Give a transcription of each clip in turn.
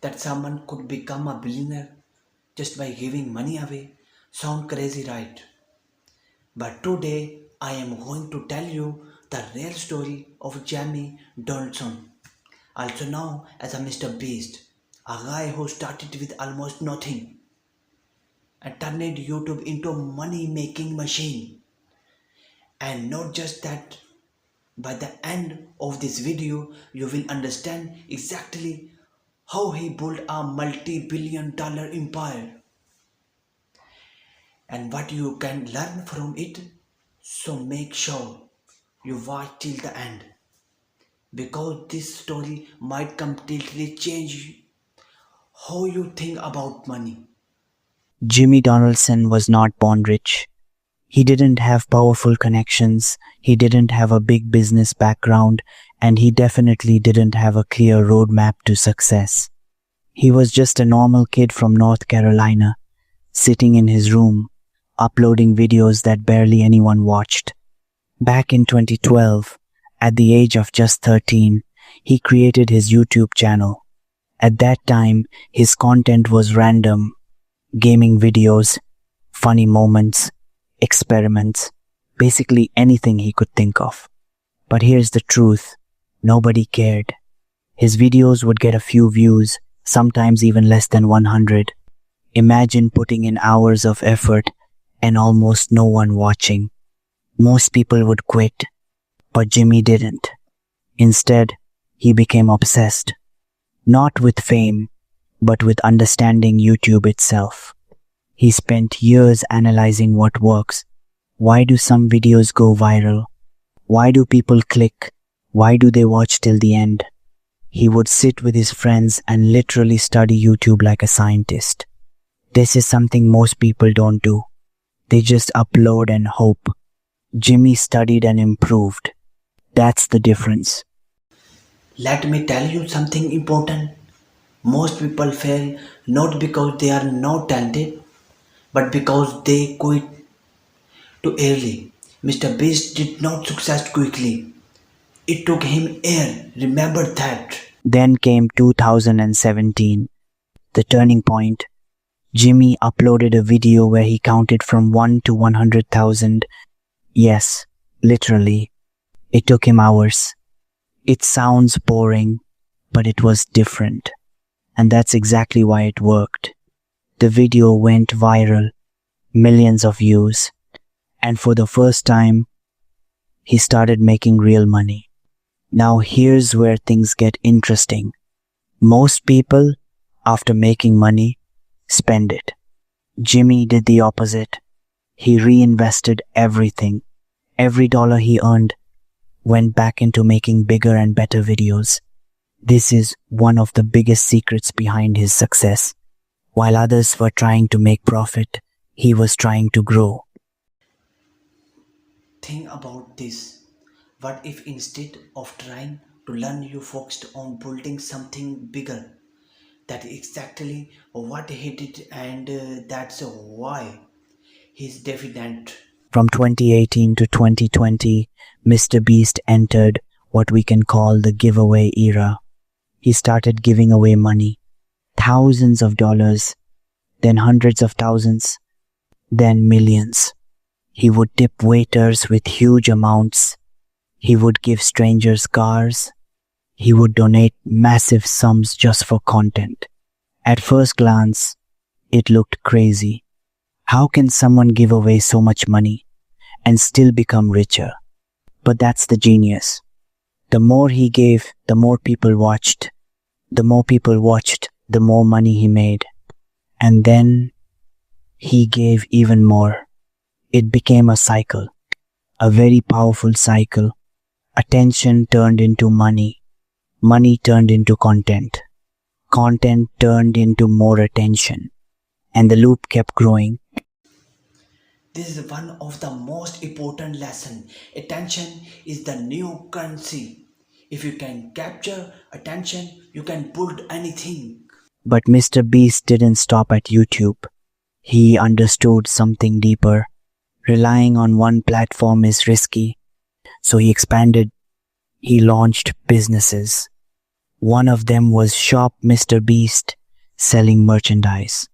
that someone could become a billionaire just by giving money away. Sound crazy, right? But today I am going to tell you the real story of Jimmy Donaldson, also known as a Mr. Beast, a guy who started with almost nothing and turned YouTube into a money making machine. And not just that, by the end of this video, you will understand exactly how he built a multi-billion-dollar empire and what you can learn from it. So make sure you watch till the end because this story might completely change how you think about money. Jimmy Donaldson was not born rich. He didn't have powerful connections, he didn't have a big business background, and he definitely didn't have a clear roadmap to success. He was just a normal kid from North Carolina, sitting in his room, uploading videos that barely anyone watched. Back in 2012, at the age of just 13, he created his YouTube channel. At that time, his content was random, gaming videos, funny moments, experiments, basically anything he could think of. But here's the truth, nobody cared. His videos would get a few views, sometimes even less than 100. Imagine putting in hours of effort and almost no one watching. Most people would quit, but Jimmy didn't. Instead, he became obsessed. Not with fame, but with understanding YouTube itself. He spent years analyzing what works. Why do some videos go viral? Why do people click? Why do they watch till the end? He would sit with his friends and literally study YouTube like a scientist. This is something most people don't do. They just upload and hope. Jimmy studied and improved. That's the difference. Let me tell you something important. Most people fail not because they are not talented, but because they quit too early. Mr. Beast did not succeed quickly. It took him years. Remember that. Then came 2017, the turning point. Jimmy uploaded a video where he counted from 1 to 100,000. Yes, literally. It took him hours. It sounds boring, but it was different. And that's exactly why it worked. The video went viral, millions of views. And for the first time, he started making real money. Now here's where things get interesting. Most people, after making money, spend it. Jimmy did the opposite. He reinvested everything. Every dollar he earned went back into making bigger and better videos. This is one of the biggest secrets behind his success. While others were trying to make profit, he was trying to grow. Think about this. What if instead of trying to learn, you focused on building something bigger? That is exactly what he did, and that's why he's definite. From 2018 to 2020, MrBeast entered what we can call the giveaway era. He started giving away money, thousands of dollars, then hundreds of thousands, then millions. He would tip waiters with huge amounts. He would give strangers cars. He would donate massive sums just for content. At first glance, it looked crazy. How can someone give away so much money and still become richer? But that's the genius. The more he gave, the more people watched. The more people watched, the more money he made. And then he gave even more. It became a cycle, a very powerful cycle. Attention turned into money. Money turned into content. Content turned into more attention. And the loop kept growing. This is one of the most important lessons. Attention is the new currency. If you can capture attention, you can build anything. But MrBeast didn't stop at YouTube. He understood something deeper. Relying on one platform is risky. So he expanded. He launched businesses. One of them was Shop MrBeast, selling merchandise.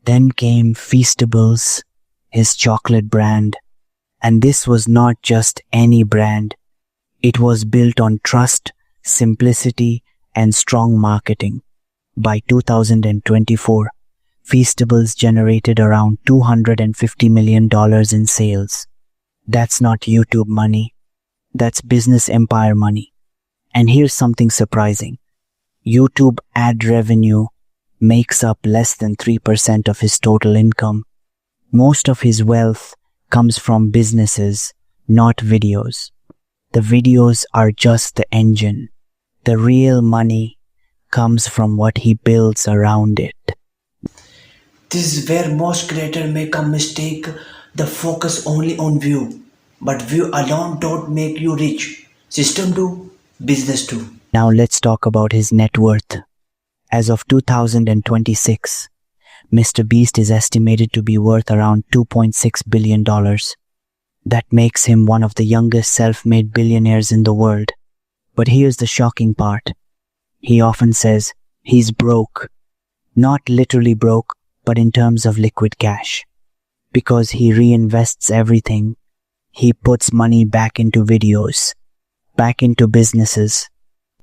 Then came Feastables, his chocolate brand. And this was not just any brand. It was built on trust, simplicity, and strong marketing. By 2024, Feastables generated around $250 million in sales. That's not YouTube money. That's business empire money. And here's something surprising. YouTube ad revenue makes up less than 3% of his total income. Most of his wealth comes from businesses, not videos. The videos are just the engine. The real money comes from what he builds around it. This is where most creators make a mistake. The focus only on view. But view alone don't make you rich. System do, business do. Now let's talk about his net worth. As of 2026, MrBeast is estimated to be worth around $2.6 billion. That makes him one of the youngest self-made billionaires in the world. But here's the shocking part. He often says he's broke. Not literally broke, but in terms of liquid cash. Because he reinvests everything. He puts money back into videos, back into businesses,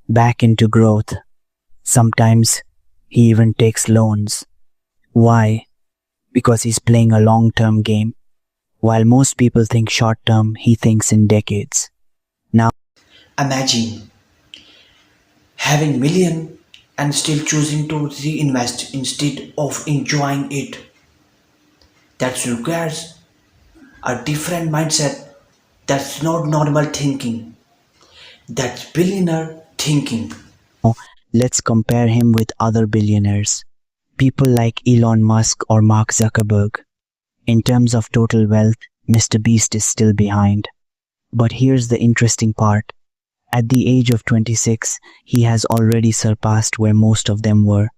back into growth. Sometimes he even takes loans. Why? Because he's playing a long-term game. While most people think short-term, he thinks in decades. Now, Imagine having million and still choosing to reinvest instead of enjoying it. That requires a different mindset. That's not normal thinking. That's billionaire thinking. let's compare him with other billionaires. People like Elon Musk or Mark Zuckerberg. In terms of total wealth, MrBeast is still behind. But here's the interesting part. At the age of 26, he has already surpassed where most of them were.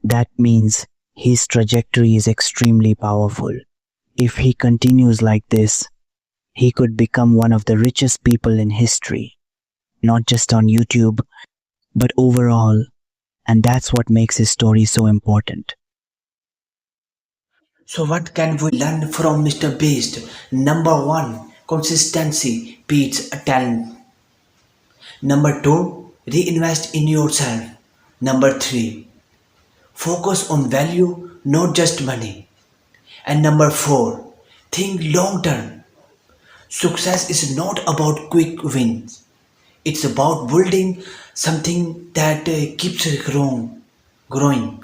That means his trajectory is extremely powerful. If he continues like this, he could become one of the richest people in history. Not just on YouTube, but overall. And that's what makes his story so important. So what can we learn from Mr. Beast? Number one, consistency beats a talent. Number two, reinvest in yourself. Number three, focus on value, not just money. And number four, think long term. Success is not about quick wins. It's about building something that keeps growing.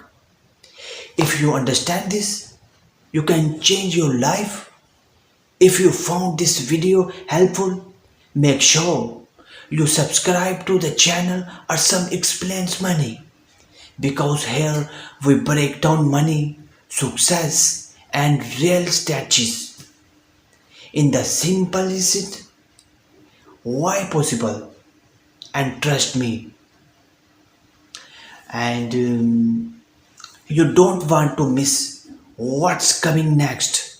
If you understand this, you can change your life. If you found this video helpful, make sure you subscribe to the channel Arsam Explains Money, because here we break down money, success, and real strategies in the simplicity why possible. And trust me, and you don't want to miss what's coming next.